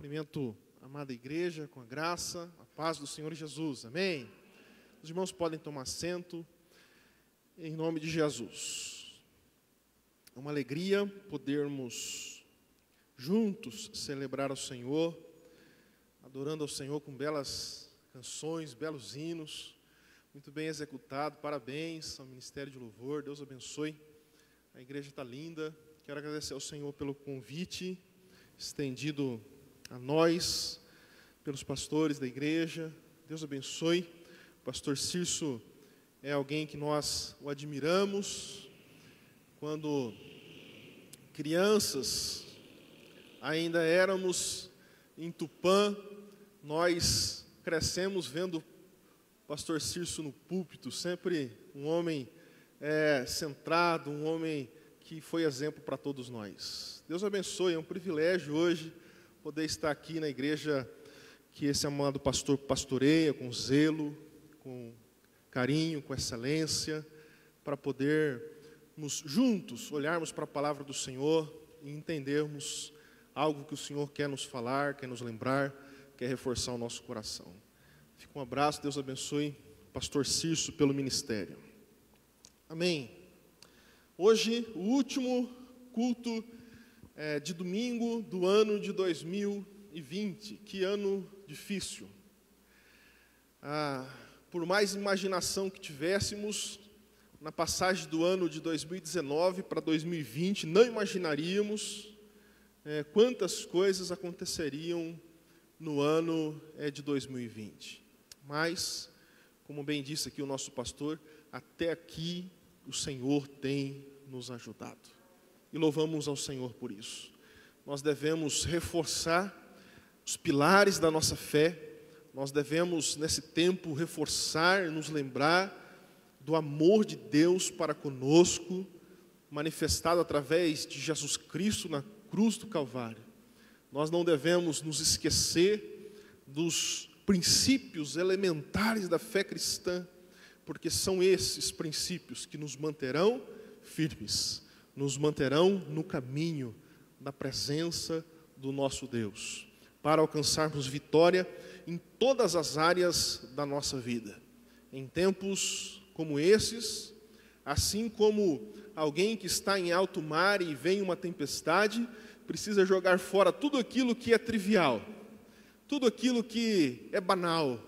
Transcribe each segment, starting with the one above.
Cumprimento a amada igreja com a graça, a paz do Senhor Jesus. Amém? Os irmãos podem tomar assento em nome de Jesus. É uma alegria podermos juntos celebrar ao Senhor, adorando ao Senhor com belas canções, belos hinos, muito bem executado. Parabéns ao Ministério de Louvor, Deus abençoe. A igreja está linda. Quero agradecer ao Senhor pelo convite estendido a nós, pelos pastores da igreja. Deus abençoe. O pastor Cirso é alguém que nós o admiramos. Quando crianças, ainda éramos em Tupã, nós crescemos vendo o pastor Cirso no púlpito, sempre um homem centrado, um homem que foi exemplo para todos nós. Deus abençoe, é um privilégio hoje poder estar aqui na igreja que esse amado pastor pastoreia com zelo, com carinho, com excelência, para podermos juntos olharmos para a palavra do Senhor e entendermos algo que o Senhor quer nos falar, quer nos lembrar, quer reforçar o nosso coração. Fica um abraço, Deus abençoe o pastor Cirso pelo ministério. Amém. Hoje, o último culto de domingo do ano de 2020. Que ano difícil. Por mais imaginação que tivéssemos, na passagem do ano de 2019 para 2020, não imaginaríamos quantas coisas aconteceriam no ano de 2020. Mas, como bem disse aqui o nosso pastor, até aqui o Senhor tem nos ajudado. E louvamos ao Senhor por isso. Nós devemos reforçar os pilares da nossa fé. Nós devemos, nesse tempo, reforçar, nos lembrar do amor de Deus para conosco, manifestado através de Jesus Cristo na cruz do Calvário. Nós não devemos nos esquecer dos princípios elementares da fé cristã, porque são esses princípios que nos manterão firmes, nos manterão no caminho da presença do nosso Deus, para alcançarmos vitória em todas as áreas da nossa vida. Em tempos como esses, assim como alguém que está em alto mar e vem uma tempestade, precisa jogar fora tudo aquilo que é trivial, tudo aquilo que é banal,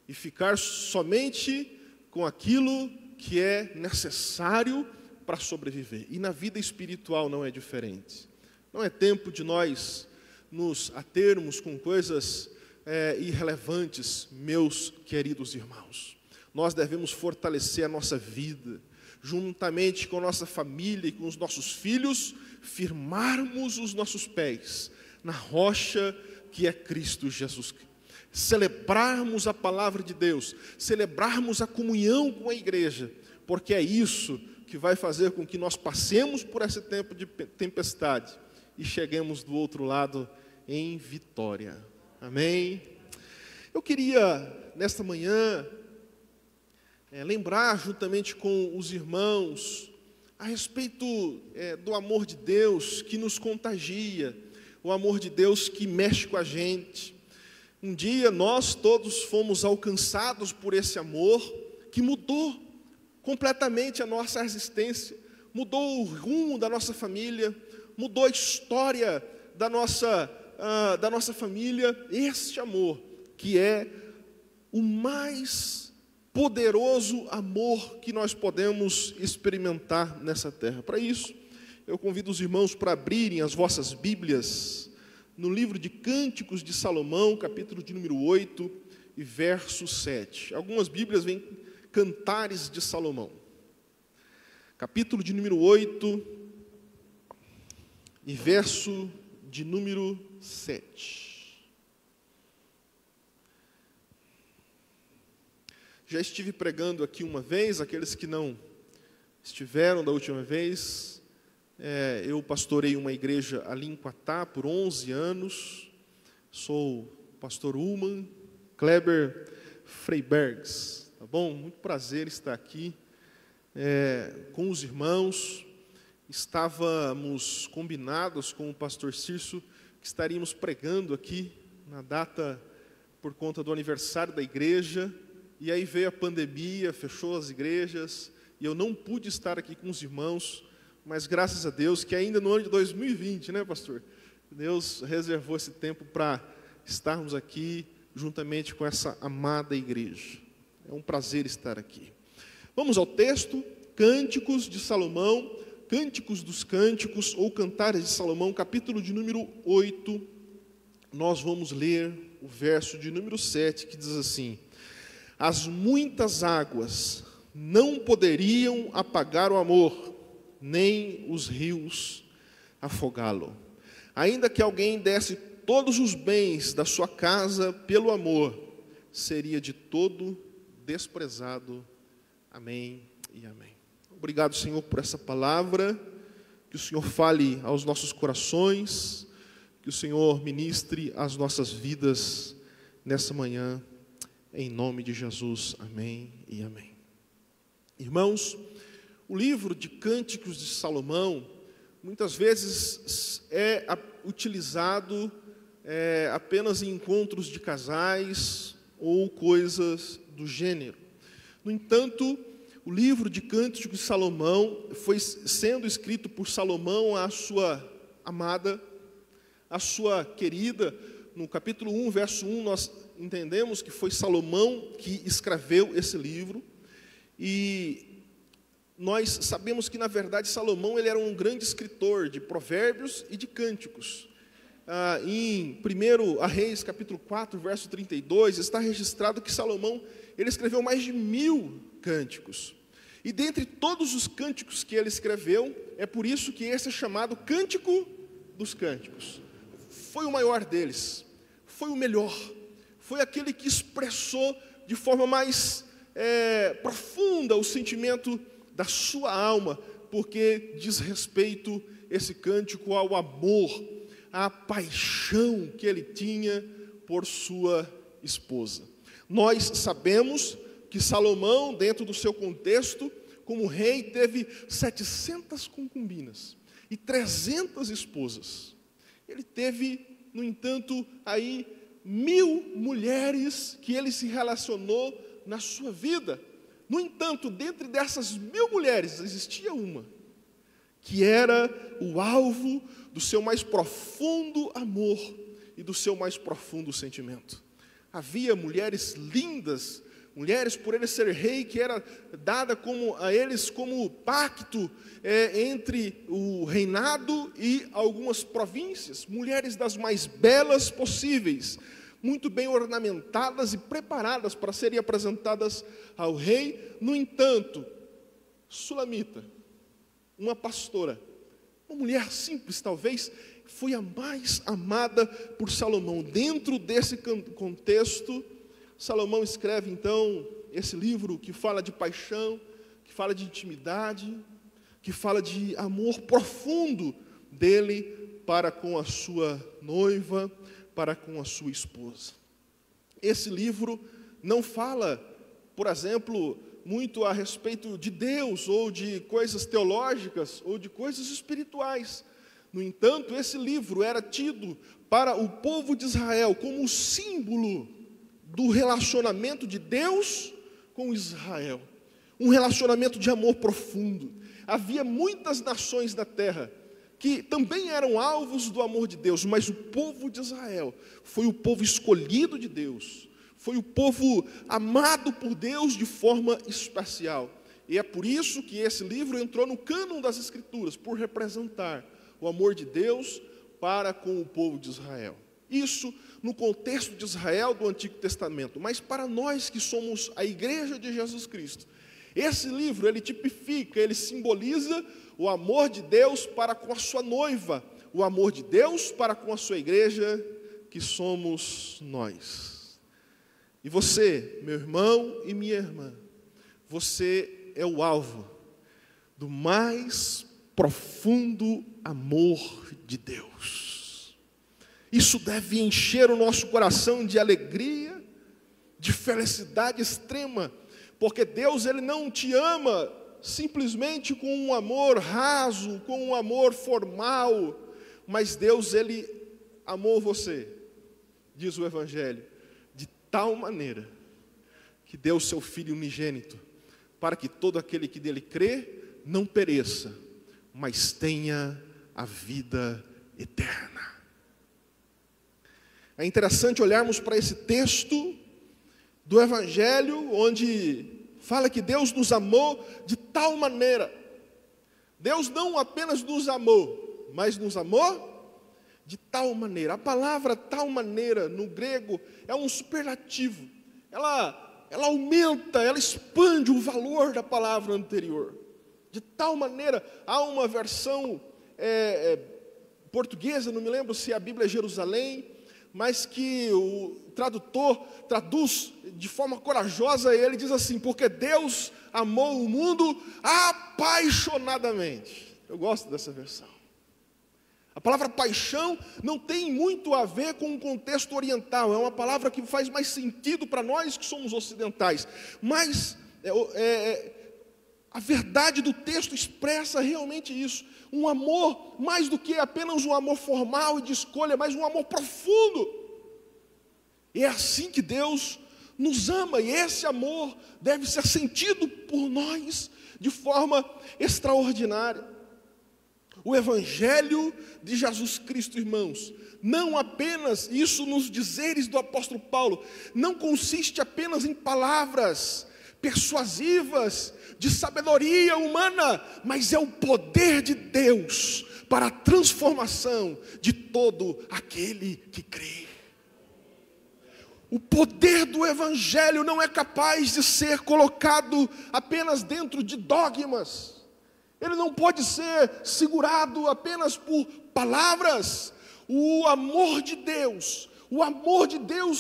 e ficar somente com aquilo que é necessário para sobreviver. E na vida espiritual não é diferente. Não é tempo de nós nos atermos com coisas irrelevantes, meus queridos irmãos. Nós devemos fortalecer a nossa vida, juntamente com a nossa família e com os nossos filhos, firmarmos os nossos pés na rocha que é Cristo Jesus. Celebrarmos a palavra de Deus, celebrarmos a comunhão com a igreja, porque é isso que vai fazer com que nós passemos por esse tempo de tempestade e cheguemos do outro lado em vitória. Amém? Eu queria, nesta manhã, lembrar juntamente com os irmãos a respeito do amor de Deus que nos contagia, o amor de Deus que mexe com a gente. Um dia nós todos fomos alcançados por esse amor que mudou completamente a nossa existência, mudou o rumo da nossa família, mudou a história da nossa família. Este amor que é o mais poderoso amor que nós podemos experimentar nessa terra. Para isso, eu convido os irmãos para abrirem as vossas Bíblias no livro de Cânticos de Salomão, capítulo de número 8 e verso 7. Algumas Bíblias vêm Cantares de Salomão, capítulo de número 8 e verso de número 7. Já estive pregando aqui uma vez, aqueles que não estiveram da última vez, eu pastorei uma igreja ali em Quatá por 11 anos, sou pastor Ullman Kleber Freibergs. Tá bom? Muito prazer estar aqui com os irmãos. Estávamos combinados com o pastor Cirso que estaríamos pregando aqui na data por conta do aniversário da igreja, e aí veio a pandemia, fechou as igrejas, e eu não pude estar aqui com os irmãos, mas graças a Deus que ainda no ano de 2020, né, pastor? Deus reservou esse tempo para estarmos aqui juntamente com essa amada igreja. É um prazer estar aqui. Vamos ao texto, Cânticos de Salomão, Cânticos dos Cânticos, ou Cantares de Salomão, capítulo de número 8. Nós vamos ler o verso de número 7, que diz assim: as muitas águas não poderiam apagar o amor, nem os rios afogá-lo. Ainda que alguém desse todos os bens da sua casa pelo amor, seria de todo desprezado. Amém e amém. Obrigado, Senhor, por essa palavra, que o Senhor fale aos nossos corações, que o Senhor ministre às nossas vidas nessa manhã, em nome de Jesus. Amém e amém. Irmãos, o livro de Cânticos de Salomão, muitas vezes é utilizado apenas em encontros de casais ou coisas do gênero. No entanto, o livro de Cânticos de Salomão foi sendo escrito por Salomão à sua amada, à sua querida. No capítulo 1, verso 1, nós entendemos que foi Salomão que escreveu esse livro. E nós sabemos que, na verdade, Salomão ele era um grande escritor de provérbios e de cânticos. Em 1 Reis, capítulo 4, verso 32, está registrado que Salomão ele escreveu mais de 1000 cânticos. E dentre todos os cânticos que ele escreveu, é por isso que esse é chamado Cântico dos Cânticos. Foi o maior deles, foi o melhor, foi aquele que expressou de forma mais profunda o sentimento da sua alma, porque diz respeito esse cântico ao amor, à paixão que ele tinha por sua esposa. Nós sabemos que Salomão, dentro do seu contexto, como rei, teve 700 concubinas e 300 esposas. Ele teve, no entanto, aí 1000 mulheres que ele se relacionou na sua vida. No entanto, dentre dessas 1000 mulheres, existia uma que era o alvo do seu mais profundo amor e do seu mais profundo sentimento. Havia mulheres lindas, mulheres por ele ser rei, que era dada a eles como pacto entre o reinado e algumas províncias, mulheres das mais belas possíveis, muito bem ornamentadas e preparadas para serem apresentadas ao rei. No entanto, Sulamita, uma pastora, uma mulher simples talvez, foi a mais amada por Salomão. Dentro desse contexto, Salomão escreve então esse livro que fala de paixão, que fala de intimidade, que fala de amor profundo dele para com a sua noiva, para com a sua esposa. Esse livro não fala, por exemplo, muito a respeito de Deus, ou de coisas teológicas, ou de coisas espirituais. No entanto, esse livro era tido para o povo de Israel como símbolo do relacionamento de Deus com Israel. Um relacionamento de amor profundo. Havia muitas nações da terra que também eram alvos do amor de Deus, mas o povo de Israel foi o povo escolhido de Deus, foi o povo amado por Deus de forma especial. E é por isso que esse livro entrou no cânon das Escrituras, por representar o amor de Deus para com o povo de Israel. Isso no contexto de Israel do Antigo Testamento. Mas para nós que somos a igreja de Jesus Cristo, esse livro ele tipifica, ele simboliza o amor de Deus para com a sua noiva, o amor de Deus para com a sua igreja, que somos nós. E você, meu irmão e minha irmã, você é o alvo do mais profundo amor de Deus. Isso deve encher o nosso coração de alegria, de felicidade extrema, porque Deus ele não te ama simplesmente com um amor raso, com um amor formal, mas Deus ele amou você, diz o Evangelho, de tal maneira que deu o seu Filho unigênito, para que todo aquele que nele crê não pereça, mas tenha a vida eterna. É interessante olharmos para esse texto do Evangelho, onde fala que Deus nos amou de tal maneira. Deus não apenas nos amou, mas nos amou de tal maneira. A palavra tal maneira, no grego, é um superlativo. Ela aumenta, ela expande o valor da palavra anterior. De tal maneira, há uma versão portuguesa, não me lembro se a Bíblia é Jerusalém, mas que o tradutor traduz de forma corajosa, ele diz assim: porque Deus amou o mundo apaixonadamente. Eu gosto dessa versão. A palavra paixão não tem muito a ver com o contexto oriental, é uma palavra que faz mais sentido para nós que somos ocidentais, mas a verdade do texto expressa realmente isso, um amor mais do que apenas um amor formal e de escolha, mas um amor profundo. E é assim que Deus nos ama, e esse amor deve ser sentido por nós de forma extraordinária. O Evangelho de Jesus Cristo, irmãos, não apenas, isso nos dizeres do apóstolo Paulo, não consiste apenas em palavras persuasivas, de sabedoria humana, mas é o poder de Deus para a transformação de todo aquele que crê. O poder do Evangelho não é capaz de ser colocado apenas dentro de dogmas. Ele não pode ser segurado apenas por palavras. O amor de Deus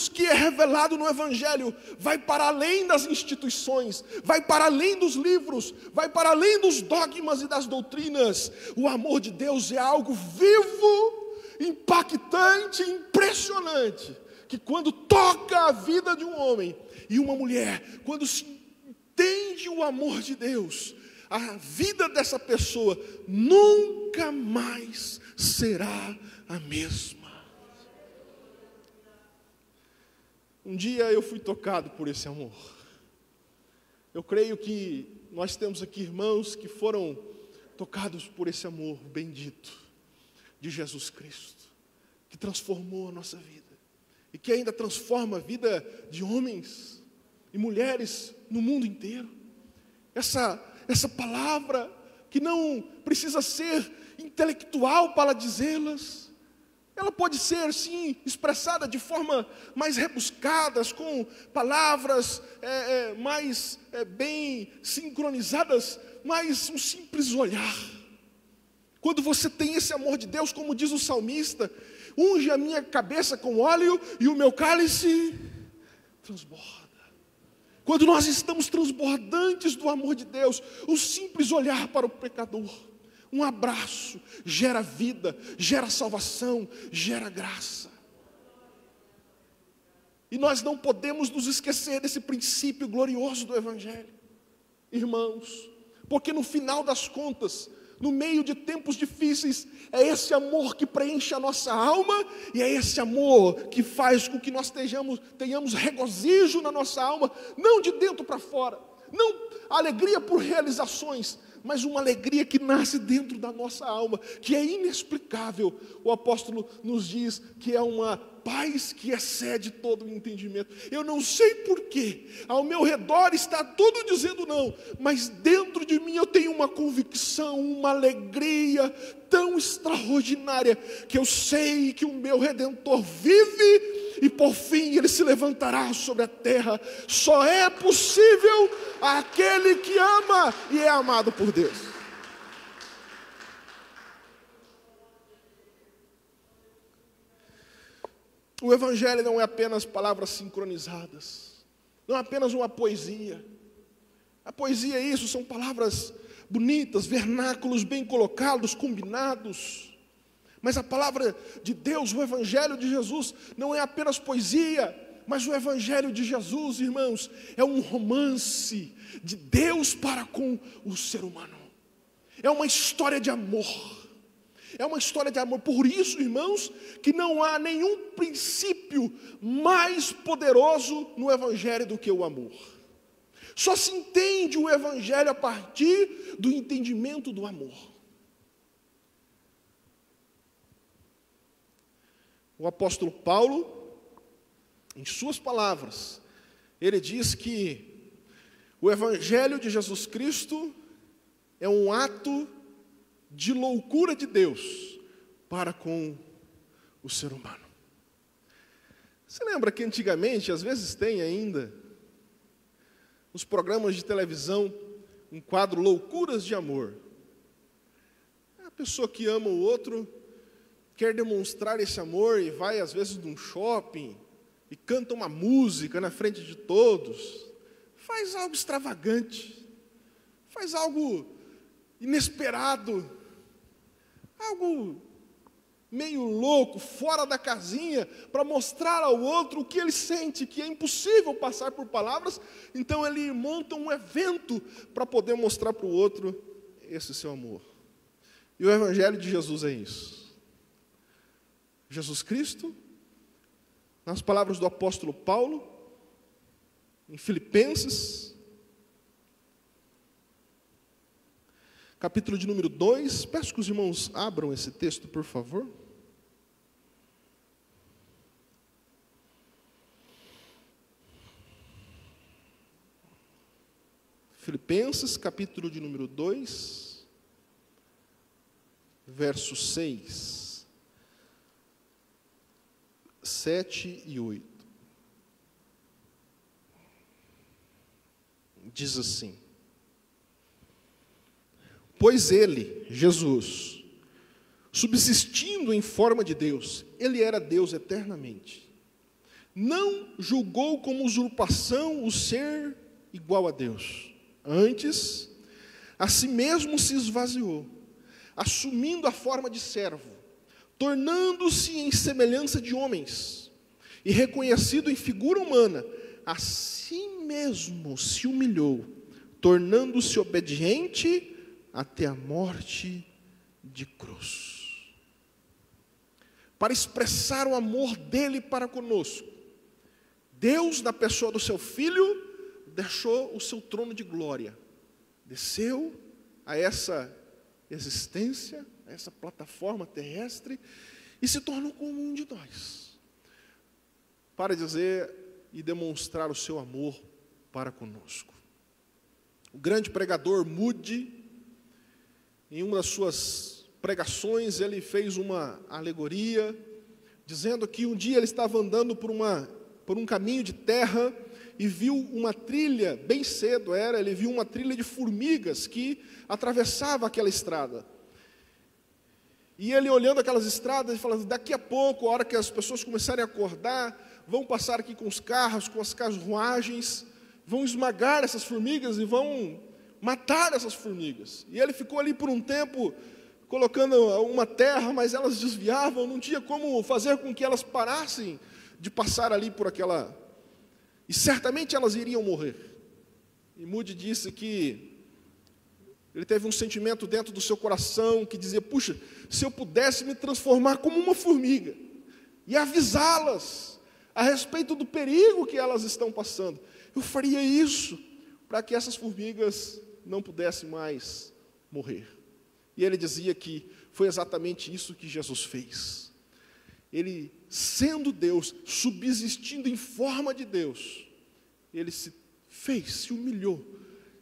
que é revelado no Evangelho, vai para além das instituições, vai para além dos livros, vai para além dos dogmas e das doutrinas. O amor de Deus é algo vivo, impactante, impressionante, que quando toca a vida de um homem e uma mulher, quando se entende o amor de Deus, a vida dessa pessoa nunca mais será a mesma. Um dia eu fui tocado por esse amor. Eu creio que nós temos aqui irmãos que foram tocados por esse amor bendito de Jesus Cristo, que transformou a nossa vida e que ainda transforma a vida de homens e mulheres no mundo inteiro. Essa palavra que não precisa ser intelectual para dizê-las, ela pode ser, sim, expressada de forma mais rebuscadas, com palavras mais bem sincronizadas, mas um simples olhar. Quando você tem esse amor de Deus, como diz o salmista: unge a minha cabeça com óleo e o meu cálice transborda. Quando nós estamos transbordantes do amor de Deus, o simples olhar para o pecador, um abraço, gera vida, gera salvação, gera graça. E nós não podemos nos esquecer desse princípio glorioso do Evangelho, irmãos, porque no final das contas, no meio de tempos difíceis, é esse amor que preenche a nossa alma, e é esse amor que faz com que nós tenhamos regozijo na nossa alma, não de dentro para fora, não alegria por realizações, mas uma alegria que nasce dentro da nossa alma, que é inexplicável. O apóstolo nos diz que é uma paz que excede todo o entendimento. Eu não sei porquê, ao meu redor está tudo dizendo não, mas dentro de mim eu tenho uma convicção, uma alegria tão extraordinária, que eu sei que o meu Redentor vive, e por fim ele se levantará sobre a terra. Só é possível aquele que ama e é amado por Deus. O Evangelho não é apenas palavras sincronizadas, não é apenas uma poesia. A poesia é isso, são palavras bonitas, vernáculos bem colocados, combinados. Mas a palavra de Deus, o Evangelho de Jesus, não é apenas poesia, mas o Evangelho de Jesus, irmãos, é um romance de Deus para com o ser humano. É uma história de amor. É uma história de amor. Por isso, irmãos, que não há nenhum princípio mais poderoso no Evangelho do que o amor. Só se entende o Evangelho a partir do entendimento do amor. O apóstolo Paulo, em suas palavras, ele diz que o Evangelho de Jesus Cristo é um ato de loucura de Deus para com o ser humano. Você lembra que antigamente, às vezes tem ainda, nos programas de televisão, um quadro Loucuras de Amor. A pessoa que ama o outro quer demonstrar esse amor e vai às vezes num shopping e canta uma música na frente de todos, faz algo extravagante, faz algo inesperado, algo meio louco, fora da casinha, para mostrar ao outro o que ele sente, que é impossível passar por palavras. Então ele monta um evento para poder mostrar para o outro esse seu amor. E o Evangelho de Jesus é isso. Jesus Cristo, nas palavras do apóstolo Paulo, em Filipenses, capítulo de número 2, peço que os irmãos abram esse texto, por favor. Filipenses, capítulo de número 2, verso 6. 7 e 8. Diz assim: pois ele, Jesus, subsistindo em forma de Deus, ele era Deus eternamente, não julgou como usurpação o ser igual a Deus. Antes, a si mesmo se esvaziou, assumindo a forma de servo, tornando-se em semelhança de homens, e reconhecido em figura humana, a si mesmo se humilhou, tornando-se obediente até a morte de cruz. Para expressar o amor dele para conosco, Deus, na pessoa do seu Filho, deixou o seu trono de glória, desceu a essa existência, a essa plataforma terrestre, e se tornou como um de nós, para dizer e demonstrar o seu amor para conosco. O grande pregador Moody, em uma das suas pregações, ele fez uma alegoria, dizendo que um dia ele estava andando por um caminho de terra, e viu uma trilha, bem cedo ele viu uma trilha de formigas que atravessava aquela estrada. E ele olhando aquelas estradas, falando, daqui a pouco, a hora que as pessoas começarem a acordar, vão passar aqui com os carros, com as carruagens, vão esmagar essas formigas e vão matar essas formigas. E ele ficou ali por um tempo, colocando uma terra, mas elas desviavam, não tinha como fazer com que elas parassem de passar ali por aquela... E certamente elas iriam morrer. E Moody disse que ele teve um sentimento dentro do seu coração que dizia, puxa, se eu pudesse me transformar como uma formiga e avisá-las a respeito do perigo que elas estão passando, eu faria isso para que essas formigas não pudessem mais morrer. E ele dizia que foi exatamente isso que Jesus fez. Ele, sendo Deus, subsistindo em forma de Deus, ele se humilhou,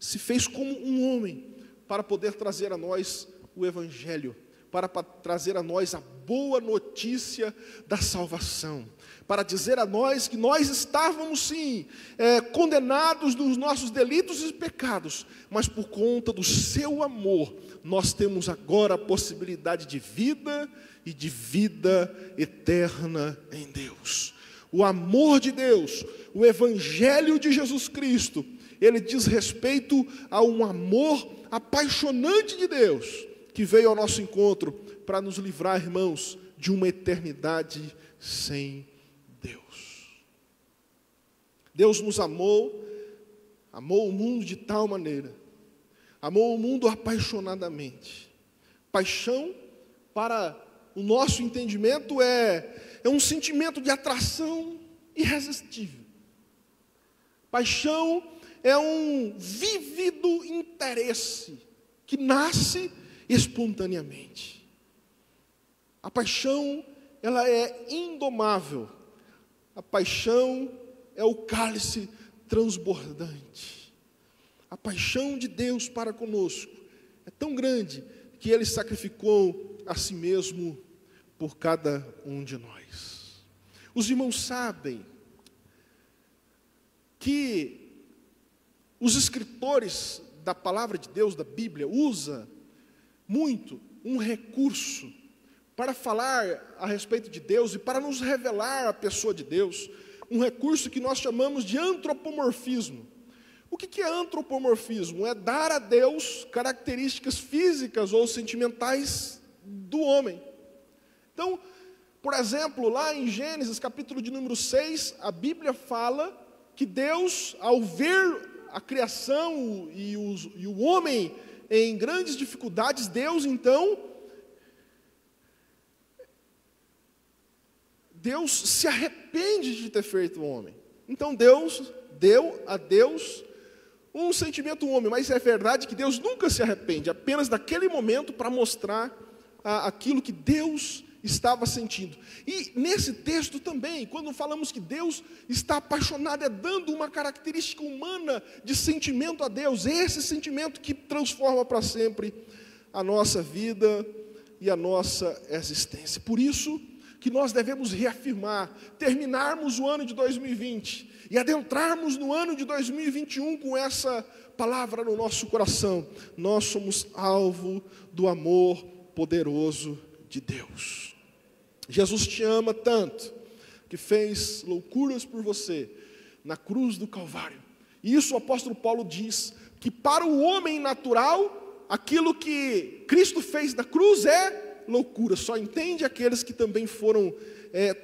se fez como um homem, para poder trazer a nós o Evangelho, para trazer a nós a boa notícia da salvação, para dizer a nós que nós estávamos sim, condenados dos nossos delitos e pecados, mas por conta do seu amor, nós temos agora a possibilidade de vida e de vida eterna em Deus. O amor de Deus, o Evangelho de Jesus Cristo, ele diz respeito a um amor apaixonante de Deus, que veio ao nosso encontro para nos livrar, irmãos, de uma eternidade sem Deus. Deus nos amou o mundo de tal maneira, amou o mundo apaixonadamente. Paixão para o nosso entendimento, é um sentimento de atração irresistível. Paixão é um vívido interesse que nasce espontaneamente. A paixão, ela é indomável. A paixão é o cálice transbordante. A paixão de Deus para conosco é tão grande que Ele sacrificou a si mesmo por cada um de nós. Os irmãos sabem que os escritores da palavra de Deus, da Bíblia, usam muito um recurso para falar a respeito de Deus e para nos revelar a pessoa de Deus, um recurso que nós chamamos de antropomorfismo. O que é antropomorfismo? É dar a Deus características físicas ou sentimentais do homem. Então, por exemplo, lá em Gênesis, capítulo de número 6, a Bíblia fala que Deus, ao ver a criação e o homem em grandes dificuldades, Deus se arrepende de ter feito o homem. Então Deus deu a Deus um sentimento homem, mas é verdade que Deus nunca se arrepende, apenas daquele momento para mostrar aquilo que Deus estava sentindo. E nesse texto também, quando falamos que Deus está apaixonado, é dando uma característica humana de sentimento a Deus, esse sentimento que transforma para sempre a nossa vida e a nossa existência. Por isso que nós devemos reafirmar, terminarmos o ano de 2020 e adentrarmos no ano de 2021 com essa palavra no nosso coração. Nós somos alvo do amor poderoso de Deus. Jesus te ama tanto que fez loucuras por você na cruz do Calvário. E isso o apóstolo Paulo diz que para o homem natural, aquilo que Cristo fez na cruz é loucura. Só entende aqueles que também foram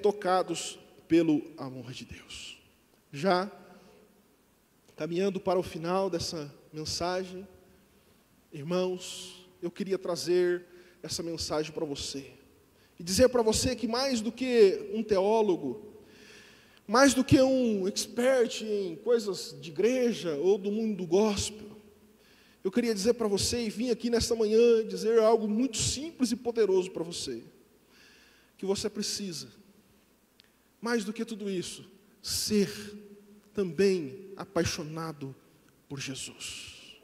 tocados pelo amor de Deus. Já caminhando para o final dessa mensagem, irmãos, eu queria trazer essa mensagem para você. E dizer para você que mais do que um teólogo, mais do que um expert em coisas de igreja ou do mundo do gospel, eu queria dizer para você, e vim aqui nesta manhã dizer algo muito simples e poderoso para você, que você precisa, mais do que tudo isso, ser também apaixonado por Jesus.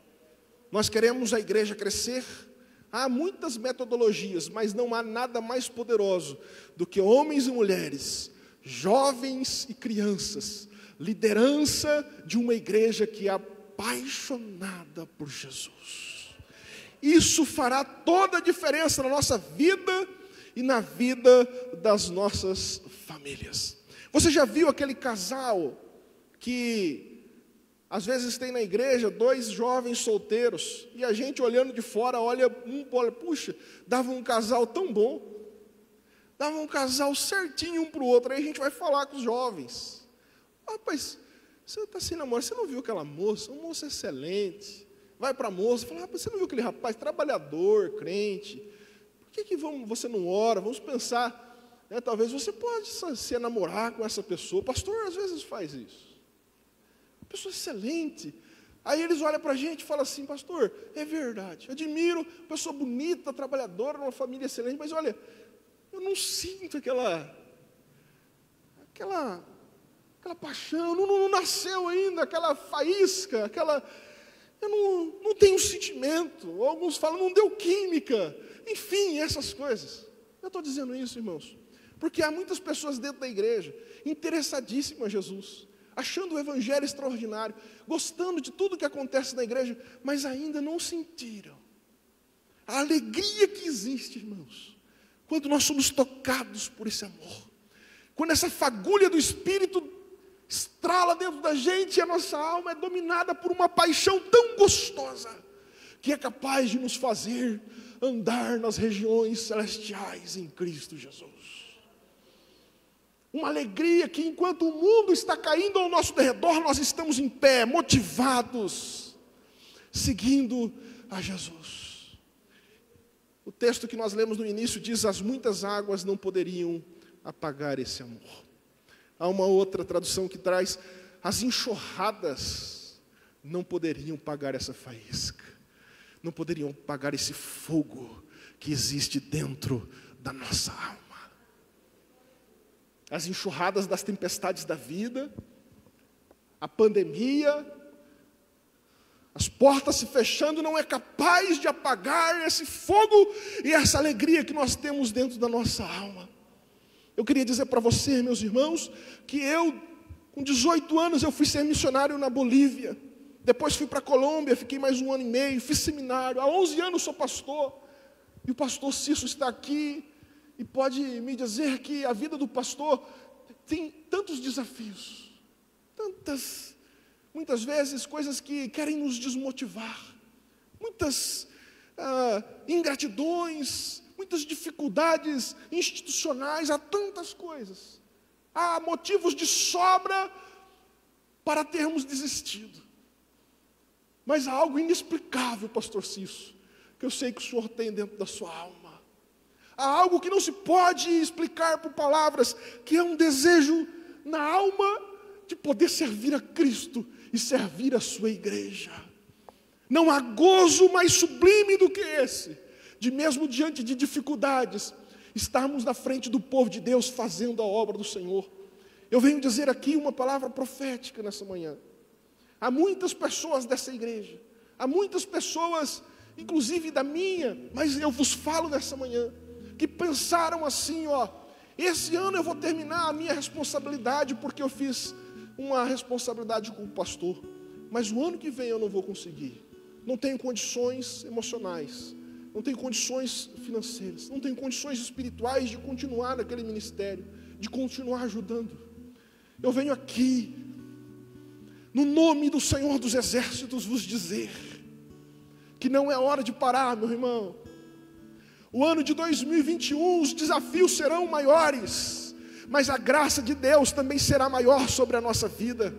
Nós queremos a igreja crescer. Há muitas metodologias, mas não há nada mais poderoso do que homens e mulheres, jovens e crianças, liderança de uma igreja que é apaixonada por Jesus. Isso fará toda a diferença na nossa vida e na vida das nossas famílias. Você já viu aquele casal que às vezes tem na igreja 2 jovens solteiros, e a gente olhando de fora, olha, puxa, dava um casal tão bom, dava um casal certinho um para o outro. Aí a gente vai falar com os jovens: rapaz, você está sem namoro, você não viu aquela moça? Uma moça excelente. Vai para a moça e fala: rapaz, você não viu aquele rapaz trabalhador, crente? Por que você não ora? Vamos pensar, talvez você pode se namorar com essa pessoa. O pastor às vezes faz isso. Pessoa excelente. Aí eles olham para a gente e falam assim: pastor, é verdade, admiro, pessoa bonita, trabalhadora, uma família excelente, mas olha, eu não sinto aquela paixão, não nasceu ainda, aquela faísca, eu não tenho sentimento. Alguns falam, não deu química, enfim, essas coisas. Eu estou dizendo isso, irmãos, porque há muitas pessoas dentro da igreja, interessadíssimas em Jesus, achando o evangelho extraordinário, gostando de tudo que acontece na igreja, mas ainda não sentiram a alegria que existe, irmãos, quando nós somos tocados por esse amor, quando essa fagulha do Espírito estrala dentro da gente e a nossa alma é dominada por uma paixão tão gostosa, que é capaz de nos fazer andar nas regiões celestiais em Cristo Jesus. Uma alegria que enquanto o mundo está caindo ao nosso redor, nós estamos em pé, motivados, seguindo a Jesus. O texto que nós lemos no início diz: as muitas águas não poderiam apagar esse amor. Há uma outra tradução que traz: as enxurradas não poderiam apagar essa faísca, não poderiam apagar esse fogo que existe dentro da nossa alma. As enxurradas das tempestades da vida, a pandemia, as portas se fechando, não é capaz de apagar esse fogo e essa alegria que nós temos dentro da nossa alma. Eu queria dizer para você, meus irmãos, que eu, com 18 anos, eu fui ser missionário na Bolívia. Depois fui para a Colômbia, fiquei mais 1 ano e meio, fiz seminário. Há 11 anos sou pastor. E o pastor Cício está aqui e pode me dizer que a vida do pastor tem tantos desafios, muitas vezes coisas que querem nos desmotivar, muitas ingratidões, muitas dificuldades institucionais, há tantas coisas, há motivos de sobra para termos desistido. Mas há algo inexplicável, pastor Cício, que eu sei que o senhor tem dentro da sua alma. Há algo que não se pode explicar por palavras, que é um desejo na alma de poder servir a Cristo e servir a sua igreja. Não há gozo mais sublime do que esse, de mesmo diante de dificuldades, estarmos na frente do povo de Deus fazendo a obra do Senhor. Eu venho dizer aqui uma palavra profética nessa manhã. Há muitas pessoas dessa igreja, há muitas pessoas, inclusive da minha, mas eu vos falo nessa manhã, que pensaram assim, esse ano eu vou terminar a minha responsabilidade, porque eu fiz uma responsabilidade com o pastor, mas o ano que vem eu não vou conseguir, não tenho condições emocionais, não tenho condições financeiras, não tenho condições espirituais de continuar naquele ministério, de continuar ajudando. Eu venho aqui, no nome do Senhor dos Exércitos, vos dizer, que não é hora de parar, meu irmão. O ano de 2021, os desafios serão maiores, mas a graça de Deus também será maior sobre a nossa vida.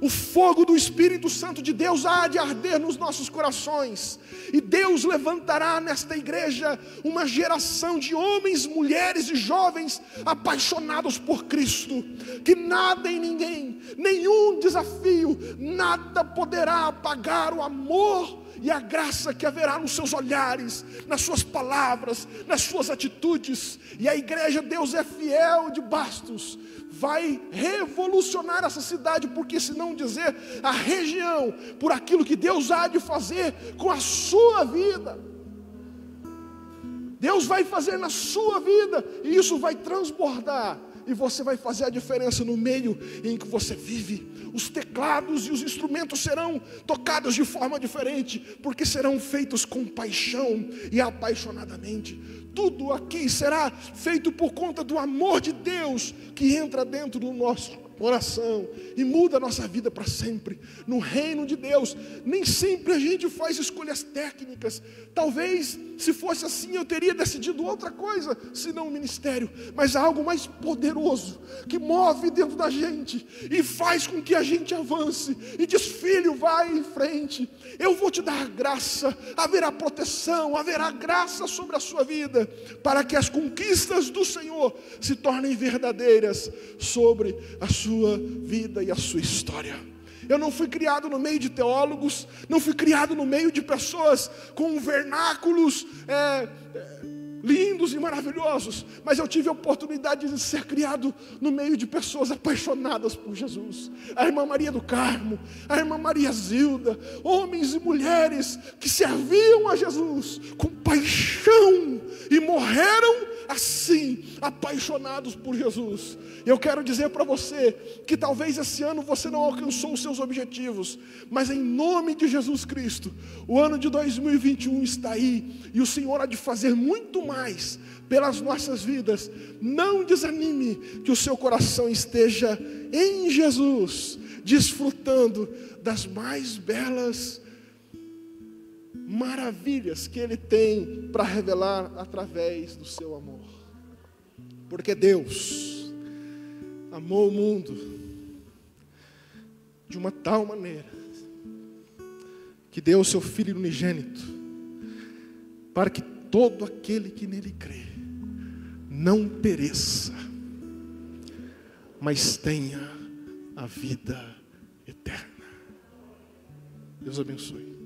O fogo do Espírito Santo de Deus há de arder nos nossos corações, e Deus levantará nesta igreja uma geração de homens, mulheres e jovens apaixonados por Cristo, que nada e ninguém, nenhum desafio, nada poderá apagar o amor e a graça que haverá nos seus olhares, nas suas palavras, nas suas atitudes. E a igreja Deus é Fiel de Bastos vai revolucionar essa cidade, porque se não dizer a região, por aquilo que Deus há de fazer com a sua vida. Deus vai fazer na sua vida, e isso vai transbordar, e você vai fazer a diferença no meio em que você vive. Os teclados e os instrumentos serão tocados de forma diferente, porque serão feitos com paixão e apaixonadamente. Tudo aqui será feito por conta do amor de Deus que entra dentro do nosso coração e muda a nossa vida para sempre. No reino de Deus, nem sempre a gente faz escolhas técnicas. Talvez, se fosse assim, eu teria decidido outra coisa, senão o ministério. Mas há algo mais poderoso, que move dentro da gente, e faz com que a gente avance, e diz: filho, vai em frente, eu vou te dar graça, haverá proteção, haverá graça sobre a sua vida, para que as conquistas do Senhor se tornem verdadeiras sobre a sua vida e a sua história. Eu não fui criado no meio de teólogos, não fui criado no meio de pessoas com vernáculos lindos e maravilhosos, mas eu tive a oportunidade de ser criado no meio de pessoas apaixonadas por Jesus. A irmã Maria do Carmo, a irmã Maria Zilda, homens e mulheres que serviam a Jesus com paixão e morreram assim, apaixonados por Jesus. Eu quero dizer para você que talvez esse ano você não alcançou os seus objetivos, mas em nome de Jesus Cristo, o ano de 2021 está aí, e o Senhor há de fazer muito mais pelas nossas vidas. Não desanime, que o seu coração esteja em Jesus, desfrutando das mais belas maravilhas que Ele tem para revelar através do seu amor. Porque Deus amou o mundo de uma tal maneira que deu o seu Filho unigênito, para que todo aquele que nele crê não pereça, mas tenha a vida eterna. Deus abençoe.